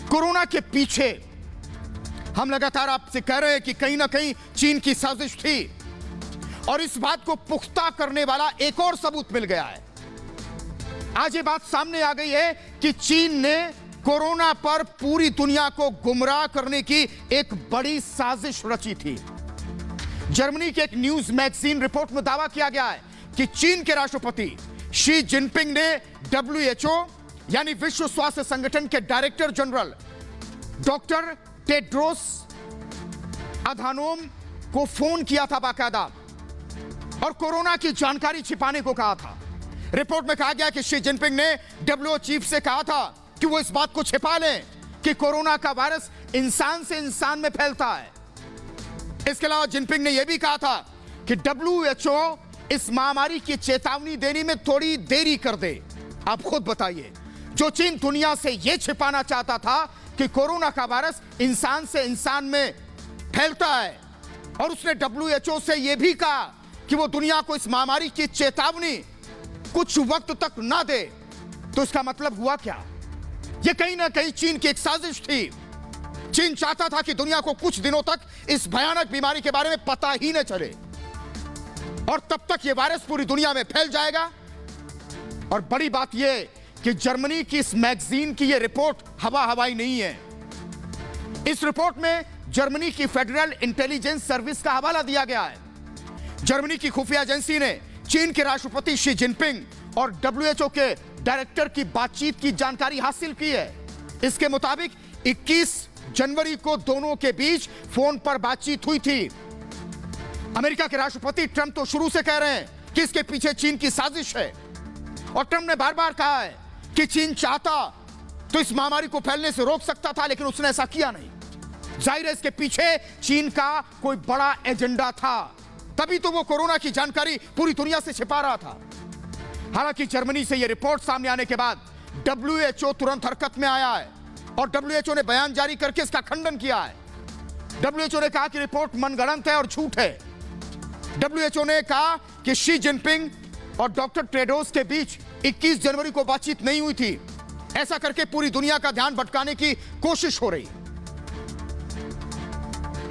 Corona के पीछे हम लगातार आपसे कह रहे हैं कि कहीं ना कहीं चीन की साजिश थी और इस बात को पुख्ता करने वाला एक और सबूत मिल गया है। आज ये बात सामने आ गई है कि चीन ने कोरोना पर पूरी दुनिया को गुमराह करने की एक बड़ी साजिश रची थी। जर्मनी के एक न्यूज मैगजीन रिपोर्ट में दावा किया गया है कि चीन के राष्ट्रपति शी जिनपिंग ने WHO यानी विश्व स्वास्थ्य संगठन के director general doctor Tedros Adhanom को फोन किया था बाकायदा और कोरोना की जानकारी छिपाने को कहा था। रिपोर्ट में कहा गया कि शी जिनपिंग ने WHO चीफ से कहा था कि वो इस बात को छिपा लें कि कोरोना का वायरस इंसान से इंसान में फैलता है। इसके अलावा जिनपिंग ने यह भी कहा था कि WHO इस महामारी की चेतावनी देने में थोड़ी देरी कर दे। आप खुद बताइए, जो चीन दुनिया से यह छिपाना चाहता था कि कोरोना का वायरस इंसान से इंसान में फैलता है और उसने WHO से यह भी कहा कि वो दुनिया को इस महामारी की चेतावनी कुछ वक्त तक ना दे, तो इसका मतलब हुआ क्या? यह कहीं ना कहीं चीन की एक साजिश थी। चीन चाहता था कि दुनिया को कुछ दिनों तक इस भयानक बीमारी के बारे में पता ही न चले और तब तक यह वायरस पूरी दुनिया में फैल जाएगा। और बड़ी बात यह कि जर्मनी की इस मैगजीन की यह रिपोर्ट हवा हवाई नहीं है। इस रिपोर्ट में जर्मनी की फेडरल इंटेलिजेंस सर्विस का हवाला दिया गया है। जर्मनी की खुफिया एजेंसी ने चीन के राष्ट्रपति शी जिनपिंग और WHO के डायरेक्टर की बातचीत की जानकारी हासिल की है। इसके मुताबिक 21 जनवरी को दोनों के बीच फोन पर बातचीत हुई थी। अमेरिका के राष्ट्रपति ट्रंप तो शुरू से कह रहे हैं कि इसके पीछे चीन की साजिश है और ट्रंप ने बार बार कहा है कि चीन चाहता तो इस महामारी को फैलने से रोक सकता था, लेकिन उसने ऐसा किया नहीं। जाहिर है इसके पीछे चीन का कोई बड़ा एजेंडा था, तभी तो वो कोरोना की जानकारी पूरी दुनिया से छिपा रहा था। हालांकि जर्मनी से यह रिपोर्ट सामने आने के बाद WHO तुरंत हरकत में आया है और WHO ने बयान जारी करके इसका खंडन किया है। WHO ने कहा कि रिपोर्ट मनगढ़ंत है और झूठ है। WHO ने कहा कि शी जिनपिंग और डॉक्टर टेड्रोस के बीच 21 जनवरी को बातचीत नहीं हुई थी। ऐसा करके पूरी दुनिया का ध्यान भटकाने की कोशिश हो रही।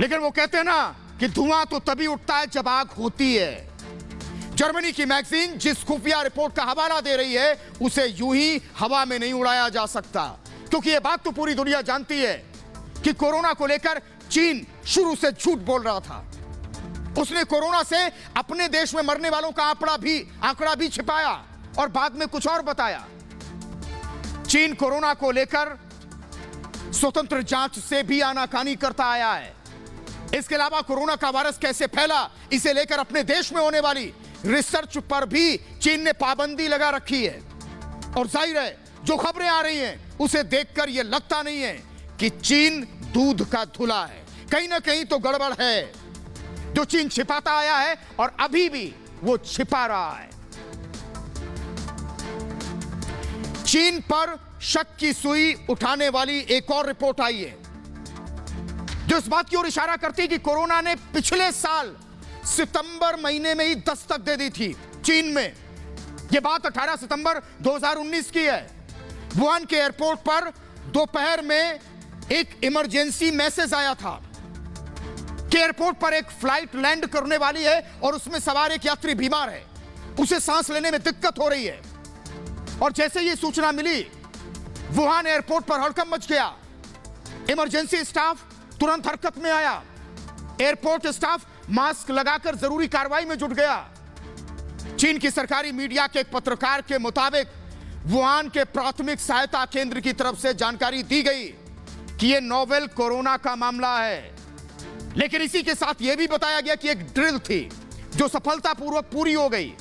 लेकिन वो कहते हैं ना कि धुआं तो तभी उठता है जब आग होती है। जर्मनी की मैगजीन जिस खुफिया रिपोर्ट का हवाला दे रही है उसे यूं ही हवा में नहीं उड़ाया जा सकता, क्योंकि यह बात तो पूरी दुनिया जानती है कि कोरोना को लेकर चीन शुरू से झूठ बोल रहा था। उसने कोरोना से अपने देश में मरने वालों का आंकड़ा भी छिपाया और बाद में कुछ और बताया। चीन कोरोना को लेकर स्वतंत्र जांच से भी आनाकानी करता आया है। इसके अलावा कोरोना का वायरस कैसे फैला, इसे लेकर अपने देश में होने वाली रिसर्च पर भी चीन ने पाबंदी लगा रखी है। और जाहिर है जो खबरें आ रही हैं उसे देखकर यह लगता नहीं है कि चीन दूध का धुला है। कहीं ना कहीं तो गड़बड़ है जो चीन छिपाता आया है और अभी भी वो छिपा रहा है। चीन पर शक की सुई उठाने वाली एक और रिपोर्ट आई है जो इस बात की ओर इशारा करती है कि कोरोना ने पिछले साल सितंबर महीने में ही दस्तक दे दी थी चीन में। यह बात 18 सितंबर 2019 की है। वुहान के एयरपोर्ट पर दोपहर में एक इमरजेंसी मैसेज आया था कि एयरपोर्ट पर एक फ्लाइट लैंड करने वाली है और उसमें सवार एक यात्री बीमार है, उसे सांस लेने में दिक्कत हो रही है। और जैसे ही सूचना मिली वुहान एयरपोर्ट पर हड़कंप मच गया। इमरजेंसी स्टाफ तुरंत हरकत में आया। एयरपोर्ट स्टाफ मास्क लगाकर जरूरी कार्रवाई में जुट गया। चीन की सरकारी मीडिया के एक पत्रकार के मुताबिक वुहान के प्राथमिक सहायता केंद्र की तरफ से जानकारी दी गई कि यह नोवेल कोरोना का मामला है, लेकिन इसी के साथ यह भी बताया गया कि एक ड्रिल थी जो सफलतापूर्वक पूरी हो गई।